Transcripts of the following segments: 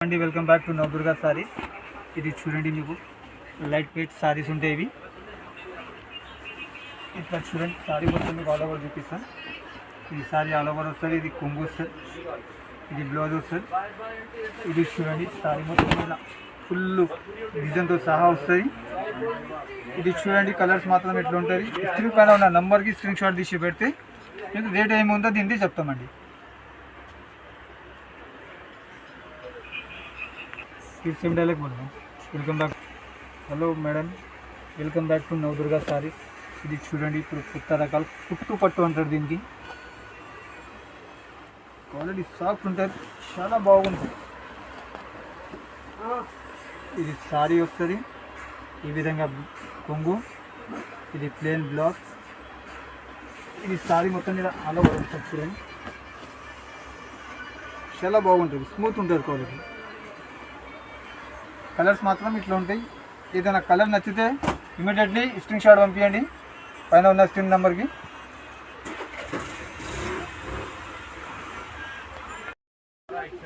అండి welcome back to Navadurga saris. ఇది చూడండి, మీకు లైట్ వెయిట్ సారీస్ ఉంటాయి. ఇవి ఇట్లా చూడండి, సారీ మొత్తం మీకు ఆల్ ఓవర్ చూపిస్తాను. ఈ సారీ ఆల్ ఓవర్ వస్తుంది. ఇది కొంగు వస్తుంది, ఇది బ్లౌజ్ వస్తుంది. ఇది చూడండి, సారీ మొత్తం ఇలా ఫుల్ డిజైన్తో సహా వస్తుంది. ఇది చూడండి, కలర్స్ మాత్రం ఎట్లా ఉంటుంది. స్క్రీన్ పైన ఉన్న నంబర్కి స్క్రీన్ షాట్ తీసి పెడితే మీకు రేట్ ఏముందో దీన్ని చెప్తామండి. సేమ్ డైలాగ్ बोलना. Welcome back. Hello madam, welcome back to Navadurga saris. ఇది చూడండి, ఇప్పుడు కొత్త రకాలు పుట్టు పట్టు అంటారు దీనికి. క్వాలిటీ సాఫ్ట్ ఉంటుంది, చాలా బాగుంటుంది. ఇది సారీ వస్తుంది ఈ విధంగా కొంగు, ఇది ప్లెయిన్ బ్లౌజ్. ఇది సారీ మొత్తం మీద ఆల్ ఓవర్ వస్తుంది. చూడండి, చాలా బాగుంటుంది, స్మూత్ ఉంటుంది క్వాలిటీ. కలర్స్ మాత్రం ఇట్లా ఉంటాయి. ఏదైనా కలర్ నచ్చితే ఇమీడియట్లీ స్క్రీన్ షాట్ పంపించండి పైన ఉన్న స్క్రీన్ నెంబర్కి.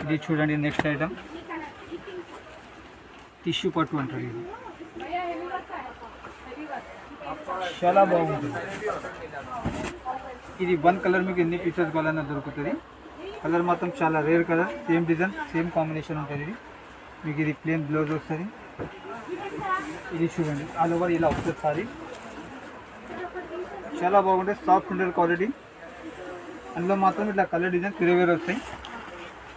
ఇది చూడండి, నెక్స్ట్ ఐటమ్ టిష్యూ పట్టు అంటారు. ఇది చాలా బాగుంటుంది. ఇది వన్ కలర్ మీకు ఎన్ని పీసెస్ కావాలన్నా దొరుకుతుంది. కలర్ మాత్రం చాలా rare colour, same design same combination ఉంటుంది. ఇది మీకు ఇది ప్లెయిన్ బ్లౌజ్ వస్తుంది. ఇది చూడండి, ఆల్ ఓవర్ ఇలా వస్తుంది సారీ. చాలా బాగుంటుంది, సాఫ్ట్ ఉంటుంది క్వాలిటీ. అందులో మాత్రం ఇట్లా కలర్ డిజైన్స్ వేరే వస్తాయి.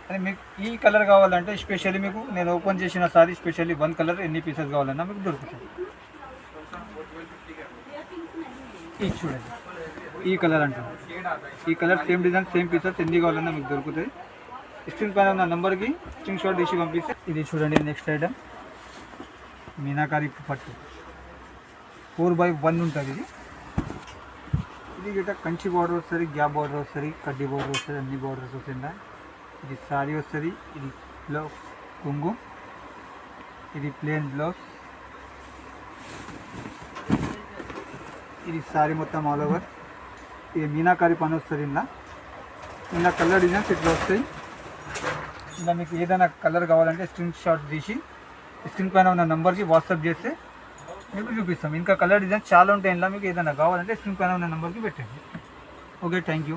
అని మీకు ఈ కలర్ కావాలంటే స్పెషల్లీ మీకు నేను ఓపెన్ చేసిన సారీ స్పెషల్లీ వన్ కలర్ ఎన్ని పీసెస్ కావాలన్నా మీకు దొరుకుతుంది. ఇది చూడండి, ఈ కలర్ అంటారు. ఈ colour same design same pieces ఎన్ని కావాలన్నా మీకు దొరుకుతుంది. స్క్రీన్ పైన ఉన్న నెంబర్కి స్క్రీన్ షాట్ తీసి పంపిస్తే. ఇది చూడండి, నెక్స్ట్ ఐటమ్ మీనాకారి పట్టు 4x1 ఉంటుంది. ఇది గిట్ట కంచి బార్డర్ వస్తుంది, గ్యాప్ బార్డర్ వస్తుంది, కడ్డీ బార్డర్ వస్తుంది, అన్ని బార్డర్స్ వస్తుంది. ఇది సారీ వస్తుంది, ఇది బ్లౌజ్ కొంగు, ఇది ప్లెయిన్ బ్లౌజ్, ఇది సారీ మొత్తం ఆల్ ఓవర్. ఇది మీనాకారి పని వస్తుంది. ఇలా కలర్ డిజైన్స్ ఇట్లా వస్తాయి. ఇలా మీకు ఏదైనా కలర్ కావాలంటే స్క్రీన్ షాట్ తీసి స్క్రీన్ పైన ఉన్న నెంబర్కి వాట్సాప్ చేస్తే మీకు చూపిస్తాం. ఇంకా కలర్ డిజైన్స్ చాలా ఉంటాయి. ఇలా మీకు ఏదైనా కావాలంటే స్క్రీన్ పైన ఉన్న నెంబర్కి పెట్టండి. Okay, thank you.